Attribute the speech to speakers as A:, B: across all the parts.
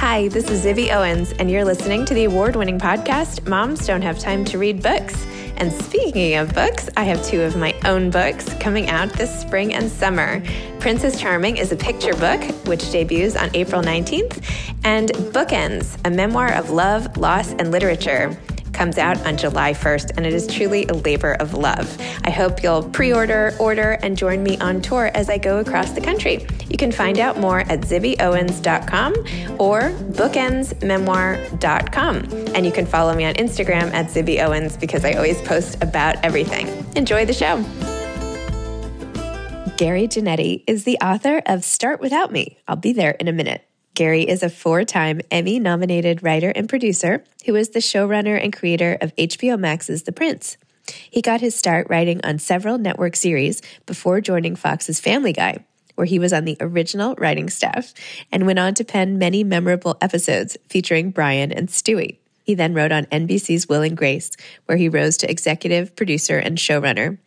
A: Hi, this is Zibby Owens, and you're listening to the award-winning podcast, Moms Don't Have Time to Read Books. And speaking of books, I have two of my own books coming out this spring and summer. Princess Charming is a picture book, which debuts on April 19th, and Bookends, a memoir of love, loss, and literature, comes out on July 1st, and it is truly a labor of love. I hope you'll pre-order, order, and join me on tour as I go across the country. You can find out more at zibbyowens.com or bookendsmemoir.com. And you can follow me on Instagram at zibbyowens because I always post about everything. Enjoy the show. Gary Janetti is the author of Start Without Me. I'll be there in a minute. Gary is a 4-time Emmy-nominated writer and producer who is the showrunner and creator of HBO Max's The Prince. He got his start writing on several network series before joining Fox's Family Guy, where he was on the original writing staff, and went on to pen many memorable episodes featuring Brian and Stewie. He then wrote on NBC's Will and Grace, where he rose to executive producer and showrunner.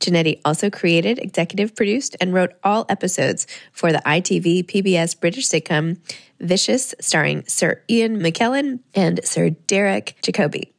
A: Janetti also created, executive produced, and wrote all episodes for the ITV PBS British sitcom Vicious, starring Sir Ian McKellen and Sir Derek Jacobi.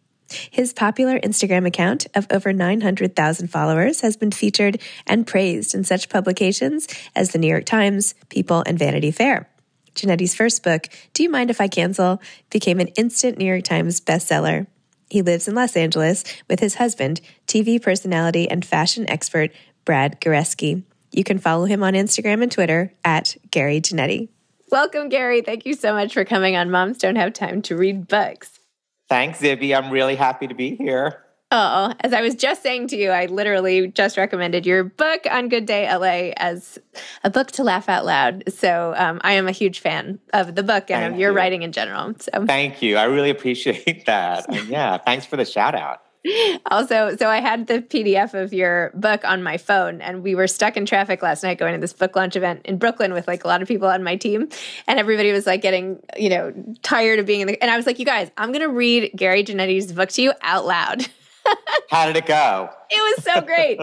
A: His popular Instagram account of over 900,000 followers has been featured and praised in such publications as the New York Times, People, and Vanity Fair. Janetti's first book, Do You Mind If I Cancel?, became an instant New York Times bestseller. He lives in Los Angeles with his husband, TV personality and fashion expert Brad Goreski. You can follow him on Instagram and Twitter at Gary Janetti. Welcome, Gary. Thank you so much for coming on Moms Don't Have Time to Read Books.
B: Thanks, Zibby. I'm really happy to be here.
A: Oh, as I was just saying to you, I literally just recommended your book on Good Day LA as a book to laugh out loud. So I am a huge fan of the book and of your writing in general. So
B: thank you. I really appreciate that. And yeah, thanks for the shout out.
A: Also, so I had the PDF of your book on my phone, and we were stuck in traffic last night going to this book launch event in Brooklyn with like a lot of people on my team, and everybody was like getting, tired of being in the, and I was like, you guys, I'm going to read Gary Janetti's book to you out loud.
B: How did it go?
A: It was so great.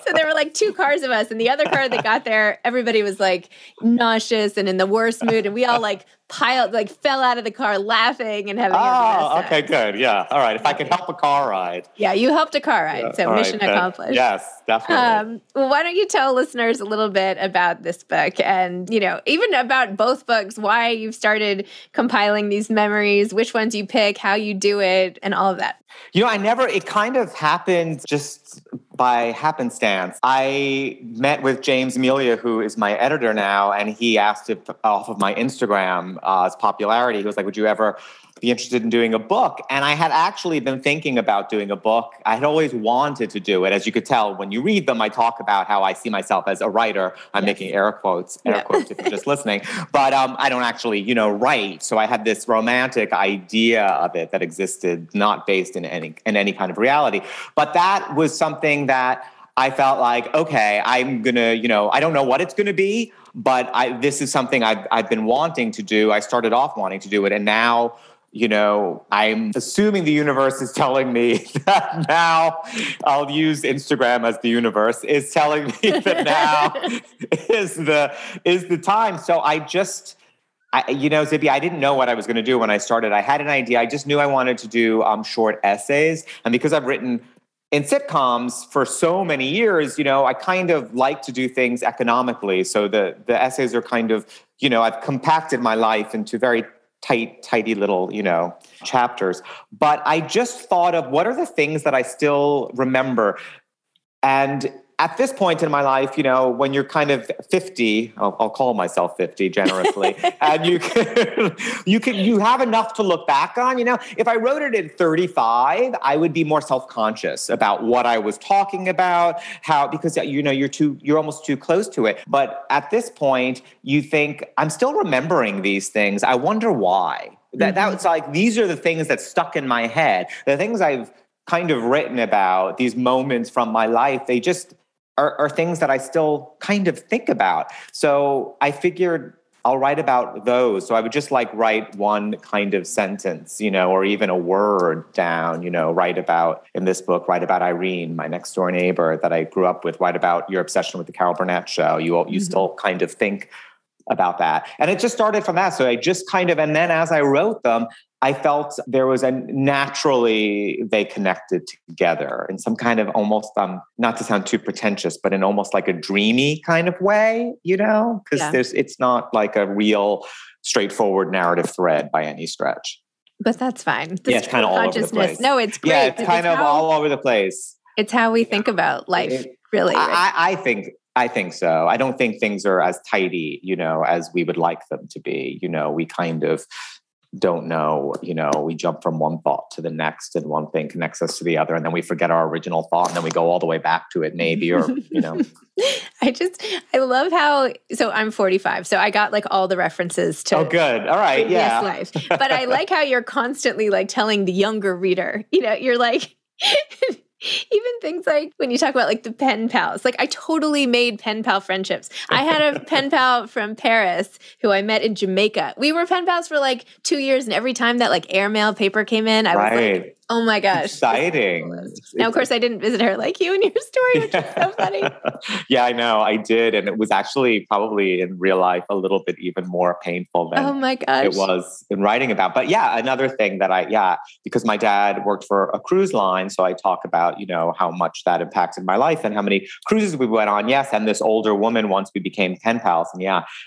A: So there were like 2 cars of us, and the other car that got there, everybody was like nauseous and in the worst mood, and we all fell out of the car laughing and having
B: okay, good. Yeah. All right. If I can help a car ride.
A: Yeah, you helped a car ride. So mission accomplished.
B: Yes, definitely.
A: Well, why don't you tell listeners a little bit about this book and, even about both books, why you've started compiling these memories, which ones you pick, how you do it, and all of that.
B: It kind of happened just by happenstance. I met with James Amelia, who is my editor now, and he asked if off of my Instagram his popularity. He was like, would you ever be interested in doing a book? And I had actually been thinking about doing a book. I had always wanted to do it. As you could tell, when you read them, I talk about how I see myself as a writer. I'm making air quotes if you're just listening. But I don't actually, write. So I had this romantic idea of it that existed, not based in any kind of reality. But that was something that I felt like, okay, I'm going to, I don't know what it's going to be, but this is something I've been wanting to do. I started off wanting to do it. And now, I'm assuming the universe is telling me that now I'll use Instagram as the universe is telling me that now is the time. So Zibby, I didn't know what I was going to do when I started. I had an idea. I just knew I wanted to do short essays. And because I've written in sitcoms for so many years, I kind of like to do things economically. So the essays are kind of, I've compacted my life into very tidy little, chapters. But I just thought of what are the things that I still remember. And at this point in my life, when you're kind of 50, I'll call myself 50 generously, and you have enough to look back on. If I wrote it at 35, I would be more self-conscious about what I was talking about, because you're almost too close to it. But at this point, you think I'm still remembering these things. I wonder why. That's like these are the things that stuck in my head. The things I've kind of written about, these moments from my life, they just are things that I still kind of think about. So I figured I'll write about those. So I would just write one kind of sentence, or even a word down, write about, in this book, write about Irene, my next door neighbor that I grew up with, write about your obsession with the Carol Burnett show. You still kind of think about that. And it just started from that. So I just kind of, and then as I wrote them, I felt there was naturally they connected together in some kind of almost, not to sound too pretentious, but in almost like a dreamy kind of way, because it's not like a real straightforward narrative thread by any stretch.
A: But that's fine.
B: It's kind of all over the place.
A: No, it's great.
B: Yeah, it's kind of all over the place.
A: It's how we think about life, really.
B: Right? I think so. I don't think things are as tidy, as we would like them to be. We kind of don't know, we jump from one thought to the next and one thing connects us to the other. And then we forget our original thought and then we go all the way back to it maybe, or,
A: I love how, so I'm 45. So I got like all the references to.
B: Oh, good. All right. Yeah.
A: Life. But I like how you're constantly like telling the younger reader, you're like, even things like when you talk about like the pen pals, like I totally made pen pal friendships. I had a pen pal from Paris who I met in Jamaica. We were pen pals for like 2 years. And every time that like airmail paper came in, I was like, oh my gosh.
B: Exciting.
A: Now, of course, I didn't visit her like you in your story, which is so funny.
B: Yeah, I know. I did. And it was actually probably in real life a little bit even more painful than
A: oh my gosh.
B: it was in writing about. But yeah, another thing that because my dad worked for a cruise line. So I talk about, how much that impacted my life and how many cruises we went on. Yes. And this older woman, once we became pen pals. And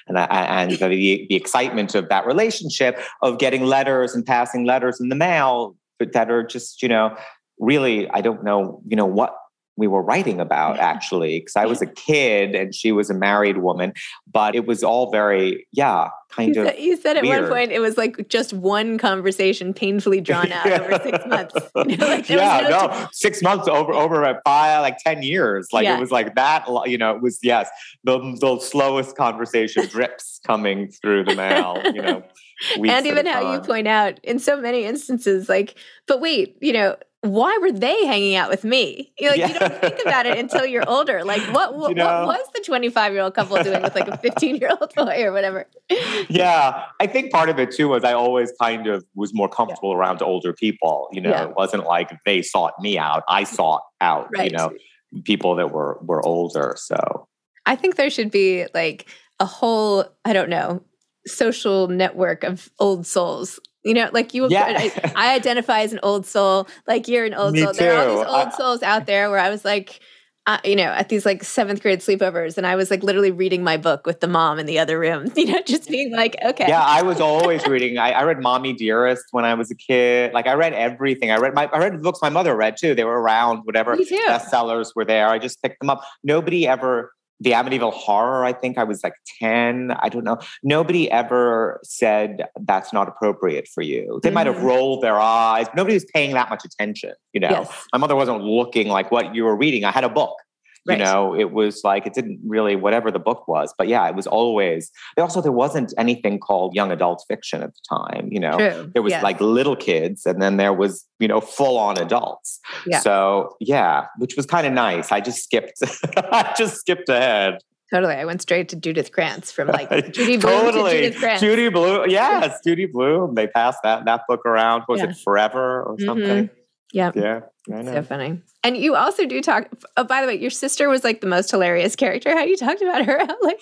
B: the excitement of that relationship of getting letters and passing letters in the mail that are just, really, I don't know, what we were writing about actually, because I was a kid and she was a married woman, but it was all very,
A: You said at
B: weird.
A: one point, it was like just one conversation painfully drawn out over 6 months.
B: 6 months over at 10 years. It was like that, it was, the slowest conversation drips coming through the mail,
A: and even how you point out in so many instances, but wait, why were they hanging out with me? You don't think about it until you're older. What was the 25-year-old couple doing with a 15-year-old boy or whatever?
B: Yeah, I think part of it too was I always kind of was more comfortable around older people. It wasn't like they sought me out. I sought out, people that were older. So
A: I think there should be a whole, I don't know, social network of old souls. I identify as an old soul, you're an old soul.
B: Too.
A: There are all these old souls out there where I was at these 7th grade sleepovers, and I was literally reading my book with the mom in the other room, just being okay.
B: Yeah, I was always reading. I read Mommy Dearest when I was a kid. I read everything. I read the books my mother read too. They were around, whatever bestsellers were there. I just picked them up. Nobody ever. The Amityville Horror, I think I was 10. I don't know. Nobody ever said that's not appropriate for you. They might have rolled their eyes. Nobody was paying that much attention.
A: Yes.
B: My mother wasn't looking like what you were reading. I had a book. Right. It was it didn't really, whatever the book was. But yeah, it was always, there wasn't anything called young adult fiction at the time.
A: True.
B: There was little kids and then there was, full on adults. Yeah. So yeah, which was kind of nice. I just skipped ahead.
A: Totally. I went straight to Judith Krantz from Judy Blume to Judith Krantz.
B: Judy Blume. Yes. Judy Blume. They passed that book around. Was it Forever or something?
A: Yeah.
B: Yeah. I know.
A: So funny. And you also do talk, by the way, your sister was the most hilarious character, how you talked about her. And you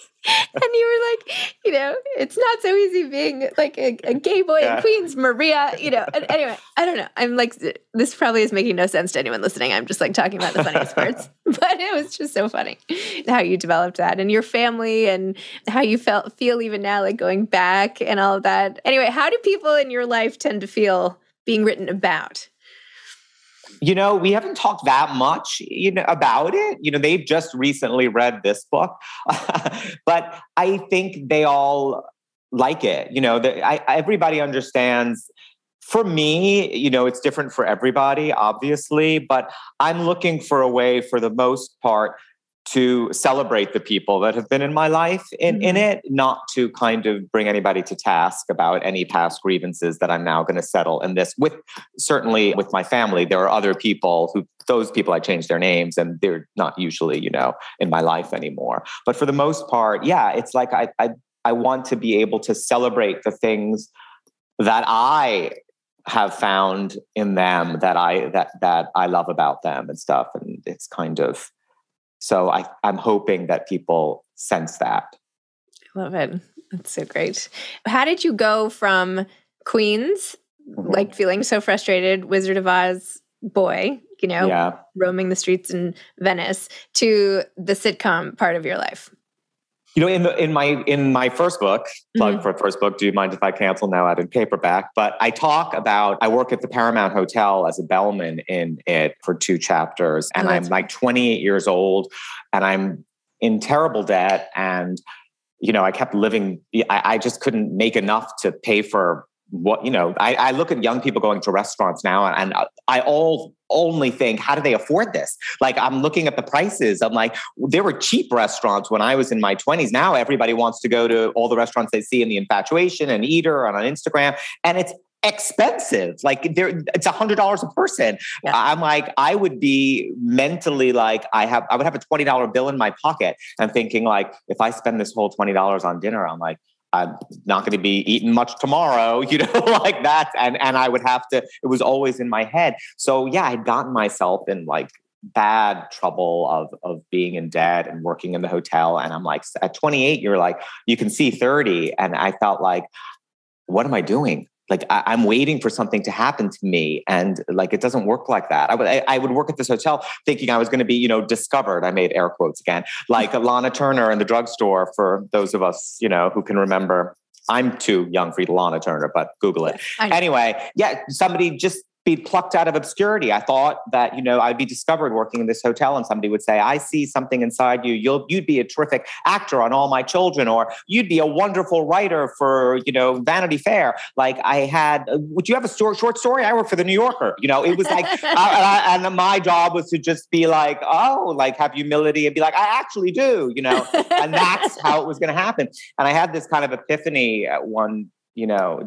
A: were it's not so easy being a gay boy in Queens, Maria, and anyway, I don't know. I'm this probably is making no sense to anyone listening. I'm just talking about the funniest parts, but it was just so funny how you developed that and your family and how you feel even now, going back and all of that. Anyway, how do people in your life tend to feel being written about?
B: We haven't talked that much, about it. They've just recently read this book, but I think they all like it. Everybody understands. For me, it's different for everybody, obviously, but I'm looking for a way, for the most part, to celebrate the people that have been in my life in it, not to kind of bring anybody to task about any past grievances that I'm now going to settle in this. Certainly with my family, there are other people those people I changed their names and they're not usually, in my life anymore. But for the most part, yeah, it's I want to be able to celebrate the things that I have found in them that I love about them and stuff. And it's kind of, so I'm hoping that people sense that.
A: I love it. That's so great. How did you go from Queens, like feeling so frustrated, Wizard of Oz boy, roaming the streets in Venice, to the sitcom part of your life?
B: In my first book, plug for first book, Do You Mind If I Cancel, now out in paperback, but I talk about, I work at the Paramount Hotel as a bellman in it for 2 chapters. And I'm like 28 years old and I'm in terrible debt. And, I kept living, I just couldn't make enough to pay for what, I look at young people going to restaurants now and I only think, how do they afford this? Like, I'm looking at the prices. I'm like, there were cheap restaurants when I was in my 20s. Now everybody wants to go to all the restaurants they see in The Infatuation and Eater and on Instagram. And it's expensive. Like it's $100 a person. Yeah. I'm like, I would be mentally like, I would have a $20 bill in my pocket and thinking like, if I spend this whole $20 on dinner, I'm like, I'm not going to be eating much tomorrow, like that. And I would have to, it was always in my head. So yeah, I'd gotten myself in like bad trouble of being in debt and working in the hotel. And I'm like, at 28, you're like, you can see 30. And I felt like, what am I doing? Like I'm waiting for something to happen to me. And like, it doesn't work like that. I would work at this hotel thinking I was going to be, discovered. I made air quotes again, like Lana Turner in the drugstore for those of us, who can remember. I'm too young for Lana Turner, but Google it. Anyway, yeah, somebody just be plucked out of obscurity. I thought that, I'd be discovered working in this hotel and somebody would say, I see something inside you. You'd be a terrific actor on All My Children, or you'd be a wonderful writer for, Vanity Fair. Like would you have a short story? I work for the New Yorker. It was like, and my job was to just be like, have humility and be like, I actually do, and that's how it was going to happen. And I had this kind of epiphany at one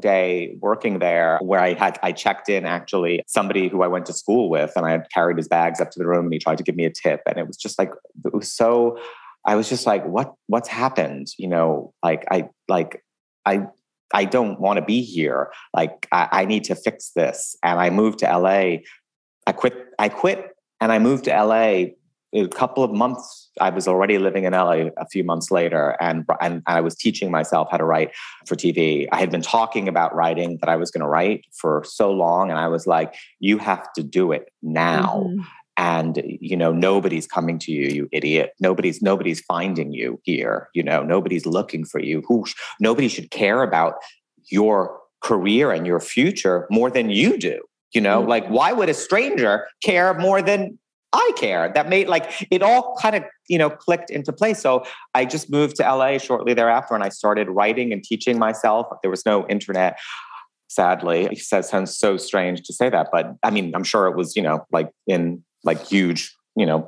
B: day working there where I checked in actually somebody who I went to school with, and I had carried his bags up to the room and he tried to give me a tip. And it was just like, I was just like, what's happened? I don't want to be here. Like, I need to fix this. And I moved to LA. I quit and I moved to LA. A couple of months, I was already living in LA a few months later, and I was teaching myself how to write for TV. I had been talking about writing that I was going to write for so long, and I was like, you have to do it now. Mm-hmm. And, nobody's coming to you, you idiot. Nobody's finding you here. Nobody's looking for you. Nobody should care about your career and your future more than you do. Mm-hmm. Like, why would a stranger care more than I care? That made it all kind of, clicked into place. So I just moved to LA shortly thereafter and I started writing and teaching myself. There was no internet, sadly. It sounds so strange to say that, but I mean, I'm sure it was, in huge,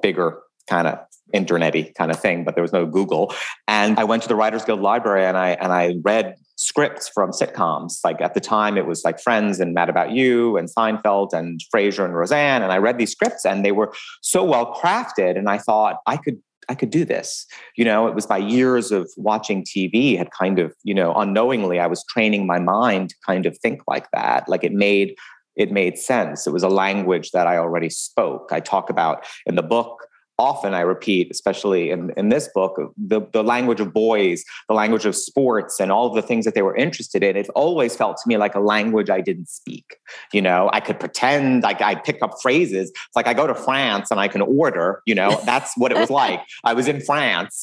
B: bigger kind of internet-y kind of thing, but there was no Google. And I went to the Writers Guild Library and I read scripts from sitcoms. Like at the time it was like Friends and Mad About You and Seinfeld and Frasier and Roseanne. And I read these scripts and they were so well crafted. And I thought I could do this. It was by years of watching TV had kind of, unknowingly I was training my mind to kind of think like that. Like it made sense. It was a language that I already spoke. I talk about in the book, often I repeat, especially in this book, the language of boys, the language of sports, and all of the things that they were interested in. It always felt to me like a language I didn't speak. I could pretend, like I pick up phrases. It's like I go to France and I can order, that's what it was like. I was in France,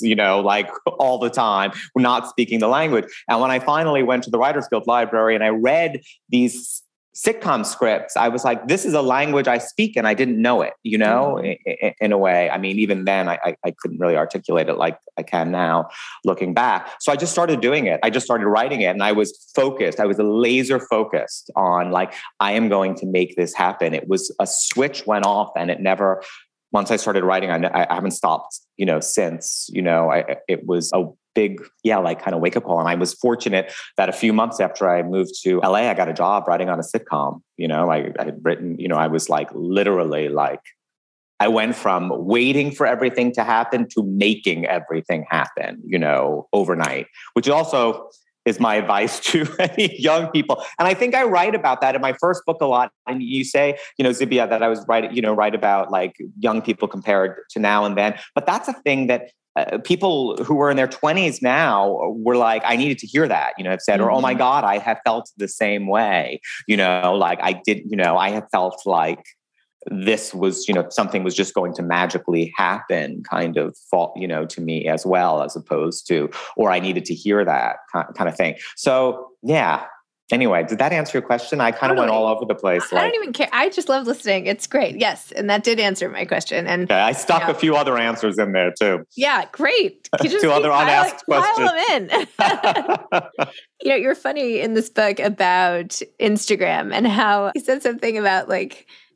B: all the time, not speaking the language. And when I finally went to the Writers Guild Library and I read these sitcom scripts, I was like, this is a language I speak and I didn't know it, in a way. I mean, even then I couldn't really articulate it like I can now looking back. So I just started doing it. I just started writing it and I was focused. I was laser focused on I am going to make this happen. It was a switch went off and it never, once I started writing, I haven't stopped, since, it was a big, kind of wake up call. And I was fortunate that a few months after I moved to LA, I got a job writing on a sitcom. I had written, I was literally I went from waiting for everything to happen to making everything happen, overnight, which also is my advice to any young people. And I think I write about that in my first book a lot. And you say, Zibia, that I was write about young people compared to now and then. But that's a thing that people who were in their 20s now were like, I needed to hear that, have said, or, oh my God, I have felt the same way, like I did, I have felt like this was, something was just going to magically happen kind of fall, to me as well, as opposed to, or I needed to hear that kind of thing. So yeah. Anyway, did that answer your question? I kind of went all over the place.
A: I don't even care. I just love listening. It's great. Yes. And that did answer my question. And
B: okay, I stuck a few other answers in there too.
A: Yeah, great. You just
B: two other unasked questions.
A: Pile them in. You're funny in this book about Instagram and how you said something about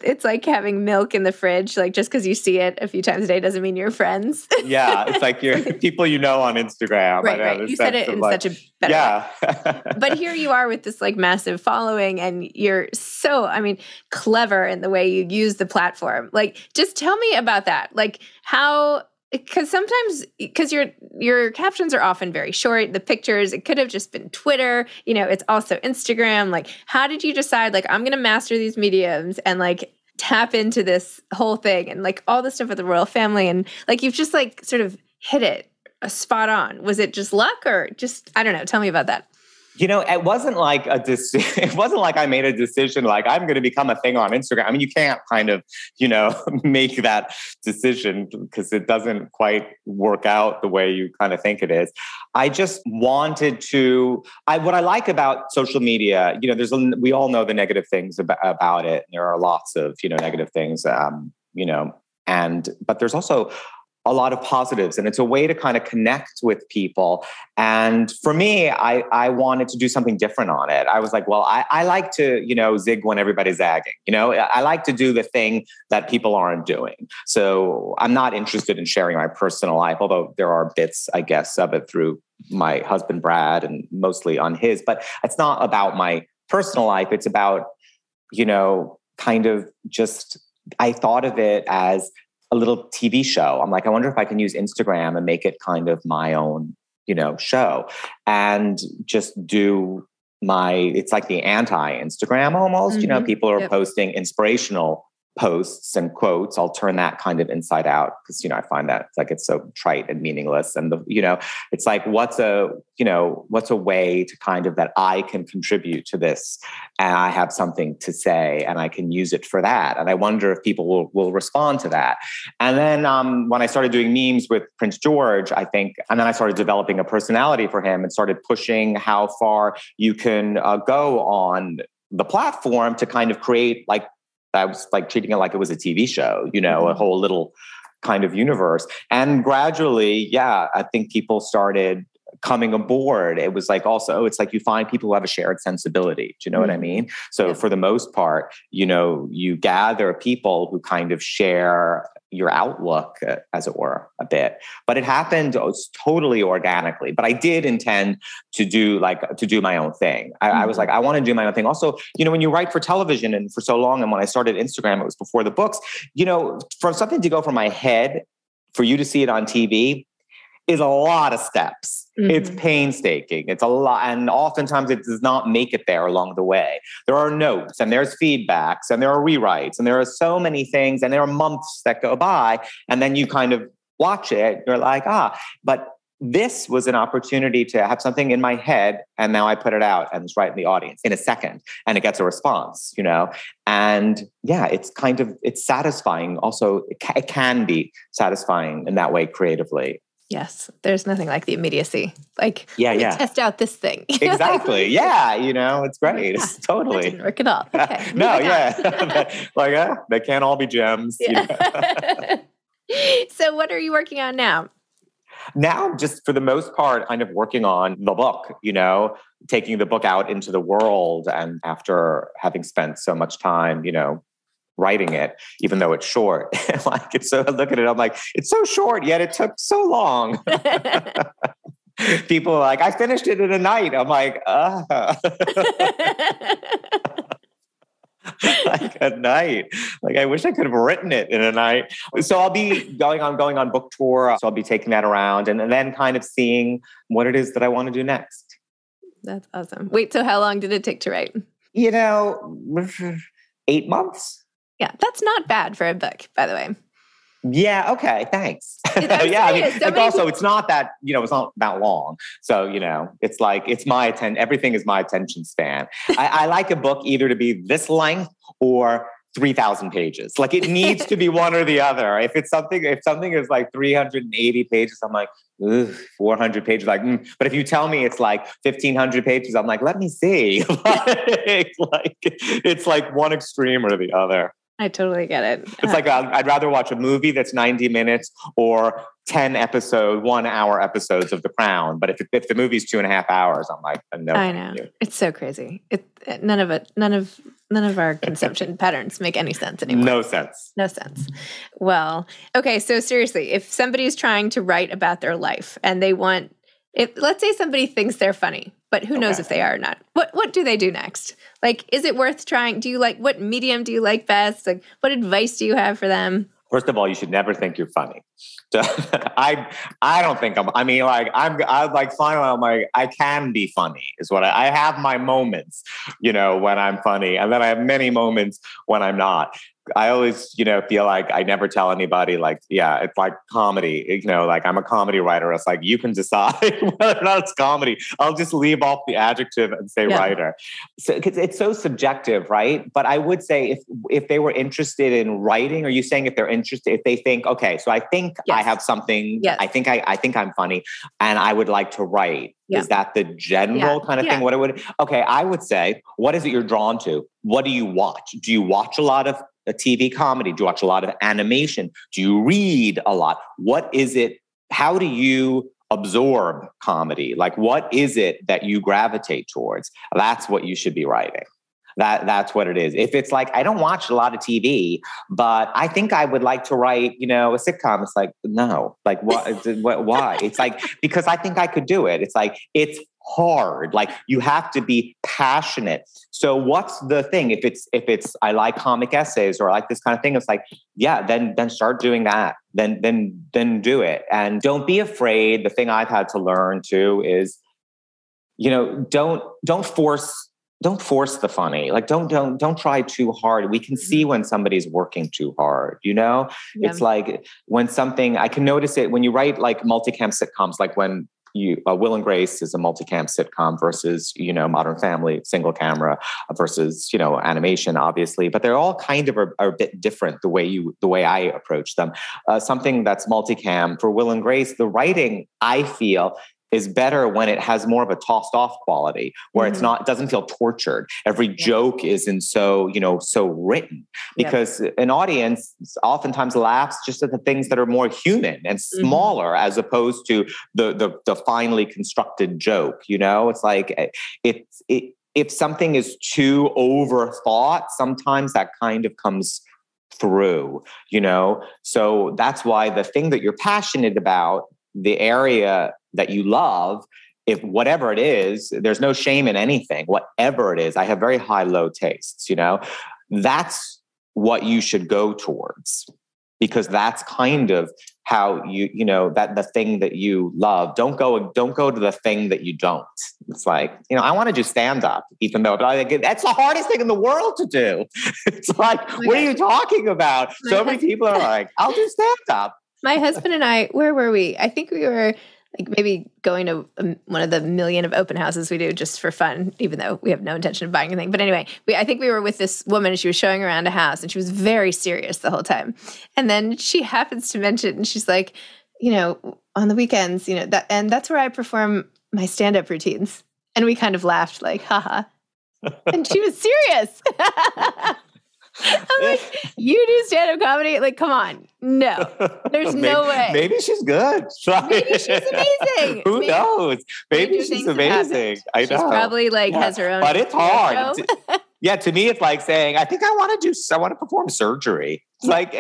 A: it's like having milk in the fridge. Like just because you see it a few times a day doesn't mean you're friends.
B: Yeah, it's like you're people on Instagram.
A: Right. You said it in such a better way. But here you are with this massive following, and you're so, clever in the way you use the platform. Just tell me about that. How. Because your captions are often very short. The pictures, it could have just been Twitter. It's also Instagram. How did you decide, I'm going to master these mediums and tap into this whole thing and all the stuff with the royal family and you've just sort of hit it spot on. Was it just luck or just, I don't know. Tell me about that.
B: It wasn't like it wasn't like I made a decision I'm going to become a thing on Instagram. You can't kind of, make that decision because it doesn't quite work out the way you kind of think it is. I just wanted to, what I like about social media, we all know the negative things about it. There are lots of, negative things, but there's also a lot of positives, and it's a way to kind of connect with people. And for me, I wanted to do something different on it. I was like, well, I like to, zig when everybody's zagging. I like to do the thing that people aren't doing. So I'm not interested in sharing my personal life, although there are bits, I guess, of it through my husband, Brad, and mostly on his. But it's not about my personal life. It's about, kind of just, I thought of it as a little TV show. I'm like, I wonder if I can use Instagram and make it kind of my own, show and just do it's like the anti-Instagram almost, people are posting inspirational posts and quotes. I'll turn that kind of inside out because, I find that it's so trite and meaningless. And it's like, what's a way to kind of that I can contribute to this and I have something to say and I can use it for that. And I wonder if people will respond to that. And then when I started doing memes with Prince George, I think, and then I started developing a personality for him and started pushing how far you can go on the platform to kind of create I was treating it like it was a TV show, a whole little kind of universe. And gradually, I think people started coming aboard. It was it's you find people who have a shared sensibility. Do you know what I mean? So for the most part, you gather people who kind of share your outlook, as it were, a bit. But it happened totally organically. But I did intend to do my own thing. I was like, I want to do my own thing. Also, when you write for television and for so long, and when I started Instagram, it was before the books, for something to go from my head, for you to see it on TV, is a lot of steps. It's painstaking. It's a lot. And oftentimes it does not make it there along the way. There are notes and there's feedbacks and there are rewrites and there are so many things and there are months that go by and then you kind of watch it. You're like, but this was an opportunity to have something in my head and now I put it out and it's right in the audience in a second and it gets a response, and it's satisfying. Also, it can be satisfying in that way creatively.
A: Yes. There's nothing like the immediacy. Test out this thing.
B: Exactly. Yeah. It's great. It's totally.
A: That didn't work at all. Okay.
B: No, yeah. They can't all be gems.
A: Yeah. So what are you working on now?
B: Now, just for the most part, kind of working on the book, taking the book out into the world. And after having spent so much time, writing it, even though it's short. I look at it, I'm like, it's so short, yet it took so long. People are like, I finished it in a night. I'm like, a night. I wish I could have written it in a night. So I'll be going on book tour. So I'll be taking that around and then kind of seeing what it is that I want to do next.
A: That's awesome. Wait, so how long did it take to write?
B: 8 months.
A: Yeah, that's not bad for a book, by the way.
B: Yeah. Okay. Thanks.
A: I'm
B: Yeah. I mean,
A: serious. So
B: like
A: many
B: also,
A: people-
B: it's not that, it's not that long. So, it's like, it's my everything is my attention span. I like a book either to be this length or 3,000 pages. Like it needs to be one or the other. If something is like 380 pages, I'm like, 400 pages. Like, but if you tell me it's like 1,500 pages, I'm like, let me see. It's like one extreme or the other.
A: I totally get it.
B: It's like I'd rather watch a movie that's 90 minutes or 1 hour episodes of The Crown. But if the movie's 2.5 hours, I'm like, no.
A: I know. It's so crazy. None of our consumption patterns make any sense anymore.
B: No sense.
A: No sense. Well, okay. So seriously, if somebody's trying to write about their life and they want, let's say somebody thinks they're funny, but who knows if they are or not. What do they do next? Like, is it worth trying? what medium do you like best? Like, what advice do you have for them?
B: First of all, you should never think you're funny. So, I don't think finally I'm like, I can be funny is what I have my moments, when I'm funny. And then I have many moments when I'm not. I always, feel like I never tell anybody it's like comedy, like I'm a comedy writer. It's like, you can decide whether or not it's comedy. I'll just leave off the adjective and say writer. So it's so subjective, right? But I would say if they were interested in writing, are you saying if they think, okay, so I think I have something, I think I'm funny and I would like to write. Yeah. Is that the general kind of thing? I would say, what is it you're drawn to? What do you watch? Do you watch a lot of a TV comedy? Do you watch a lot of animation? Do you read a lot? What is it? How do you absorb comedy? Like, what is it that you gravitate towards? That's what you should be writing. That's what it is. If it's like, I don't watch a lot of TV, but I think I would like to write, a sitcom. It's like, no, like what, why? It's like, because I think I could do it. It's like, it's hard. Like you have to be passionate. So what's the thing? If it's, I like comic essays or I like this kind of thing, it's like, then start doing that. Then do it. And don't be afraid. The thing I've had to learn too is, don't force the funny. Like don't try too hard. We can see when somebody's working too hard, It's like when something, I can notice it when you write like multicam sitcoms, like when Will and Grace is a multicam sitcom versus, Modern Family, single camera versus, animation, obviously, but they're all kind of are a bit different the way I approach them. Something that's multicam for Will and Grace, the writing, I feel, is better when it has more of a tossed off quality where it doesn't feel tortured. Every joke isn't so written because an audience oftentimes laughs just at the things that are more human and smaller as opposed to the finely constructed joke. It's like if something is too overthought, sometimes that kind of comes through, So that's why the thing that you're passionate about, the area that you love, if whatever it is, there's no shame in anything, whatever it is. I have very high-low tastes, that's what you should go towards because that's kind of how that the thing that you love. Don't go to the thing that you don't. It's like, I want to do stand up, even though that's the hardest thing in the world to do. It's like, what are you talking about? So many people are like, I'll do stand up.
A: My husband and I, where were we? I think we were like maybe going to one of the million of open houses we do just for fun, even though we have no intention of buying anything. But anyway, I think we were with this woman and she was showing around a house and she was very serious the whole time. And then she happens to mention, and she's like, on the weekends, and that's where I perform my stand-up routines. And we kind of laughed like, haha. And she was serious. I'm like, you do stand-up comedy? Like, come on. No, there's no way.
B: Maybe she's good.
A: Maybe she's amazing.
B: Who knows? Maybe she's amazing. I know.
A: She's probably has her own.
B: But it's hard. To me, it's like saying, I want to perform surgery. It's like,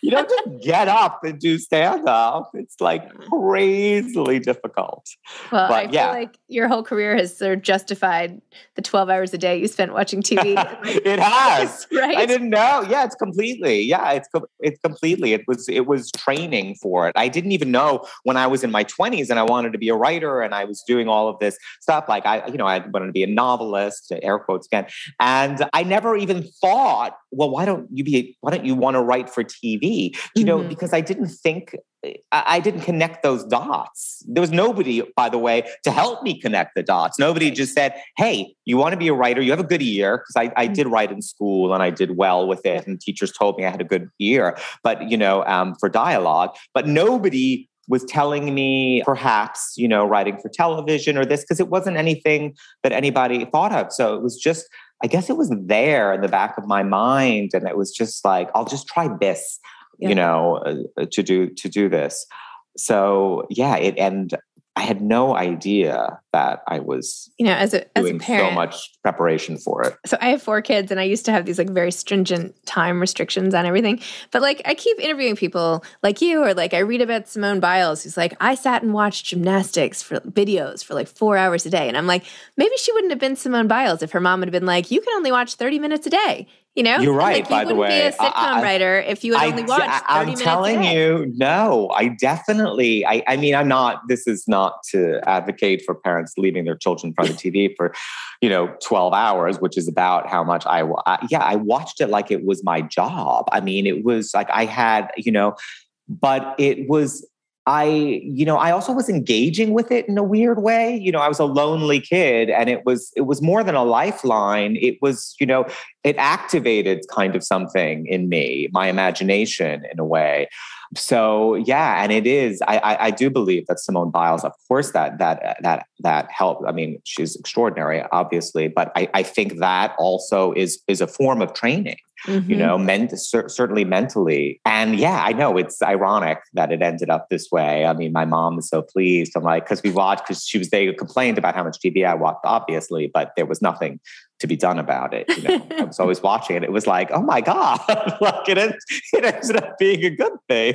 B: you don't just get up and do stand-up. It's like crazily difficult.
A: Well, but, I feel like your whole career has sort of justified the 12 hours a day you spent watching TV.
B: It has.
A: Right?
B: I didn't know. Yeah, it's completely. Yeah, it's completely. It was training for it. I didn't even know when I was in my 20s and I wanted to be a writer and I was doing all of this stuff. Like I wanted to be a novelist, air quotes again. And I never even thought, well, why don't you want to write for TV? be, because I didn't connect those dots. There was nobody, by the way, to help me connect the dots. Nobody just said, hey, you want to be a writer? You have a good ear. Because I did write in school and I did well with it. And teachers told me I had a good ear, but, for dialogue. But nobody was telling me perhaps, writing for television or this, because it wasn't anything that anybody thought of. So it was just, I guess it was there in the back of my mind. And it was just like, I'll just try this, to do this. So and I had no idea that I was,
A: as a
B: doing
A: parent,
B: so much preparation for it.
A: So I have 4 kids and I used to have these very stringent time restrictions on everything. But I keep interviewing people like you, or I read about Simone Biles, who's I sat and watched gymnastics for videos for 4 hours a day. And I'm maybe she wouldn't have been Simone Biles if her mom would have been you can only watch 30 minutes a day.
B: You're right, by the way.
A: You wouldn't be a sitcom writer if you had only watched 30 minutes a day. I'm
B: telling you, no, I definitely, I'm not, this is not to advocate for parents leaving their children in front of the TV for, 12 hours, which is about how much I watched it like it was my job. I mean, it was I had, but it was, I also was engaging with it in a weird way. I was a lonely kid and it was more than a lifeline. It was, it activated kind of something in me, my imagination in a way. So and it is, I do believe that Simone Biles, of course, that helped. I mean, she's extraordinary, obviously, but I think that also is a form of training. Certainly mentally. And I know it's ironic that it ended up this way. I mean, my mom is so pleased. I'm because they complained about how much TV I watched, obviously, but there was nothing to be done about it. I was always watching it. It was oh my God, it ended up being a good thing.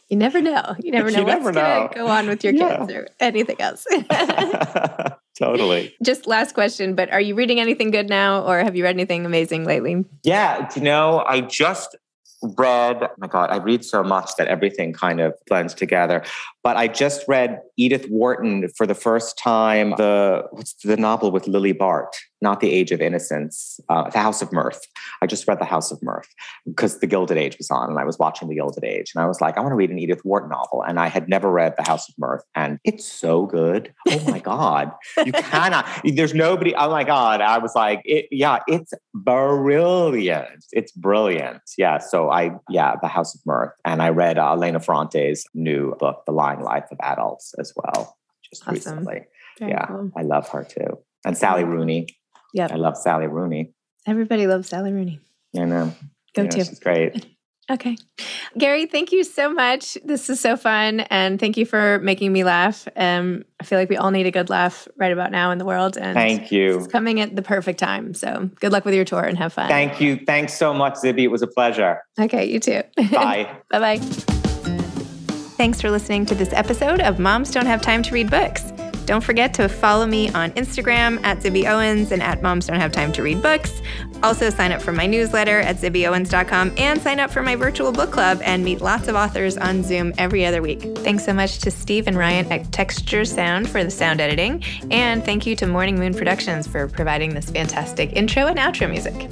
A: You never know. You never know what's going to go on with your kids or anything else.
B: Totally.
A: Just last question, but are you reading anything good now, or have you read anything amazing lately?
B: Yeah, I just read, oh my God, I read so much that everything kind of blends together. But I just read Edith Wharton for the first time, what's the novel with Lily Bart, not The Age of Innocence, The House of Mirth. I just read The House of Mirth because The Gilded Age was on and I was watching The Gilded Age. And I was I want to read an Edith Wharton novel. And I had never read The House of Mirth. And it's so good. Oh my God. You cannot, there's nobody, oh my God. I was it's brilliant. It's brilliant. Yeah. So The House of Mirth. And I read Elena Ferrante's new book, The Lying Life of Adults, as well, just recently. Very cool. I love her too. And Sally Rooney. Yeah, I love Sally Rooney.
A: Everybody loves Sally Rooney.
B: I know.
A: Go to.
B: She's great.
A: Okay. Gary, thank you so much. This is so fun. And thank you for making me laugh. I feel like we all need a good laugh right about now in the world. And
B: thank you.
A: It's coming at the perfect time. So good luck with your tour and have fun.
B: Thank you. Thanks so much, Zibby. It was a pleasure.
A: Okay, you too.
B: Bye.
A: Bye-bye. Thanks for listening to this episode of Moms Don't Have Time to Read Books. Don't forget to follow me on Instagram at Zibby Owens and at Moms Don't Have Time to Read Books. Also sign up for my newsletter at zibbyowens.com and sign up for my virtual book club and meet lots of authors on Zoom every other week. Thanks so much to Steve and Ryan at Texture Sound for the sound editing. And thank you to Morning Moon Productions for providing this fantastic intro and outro music.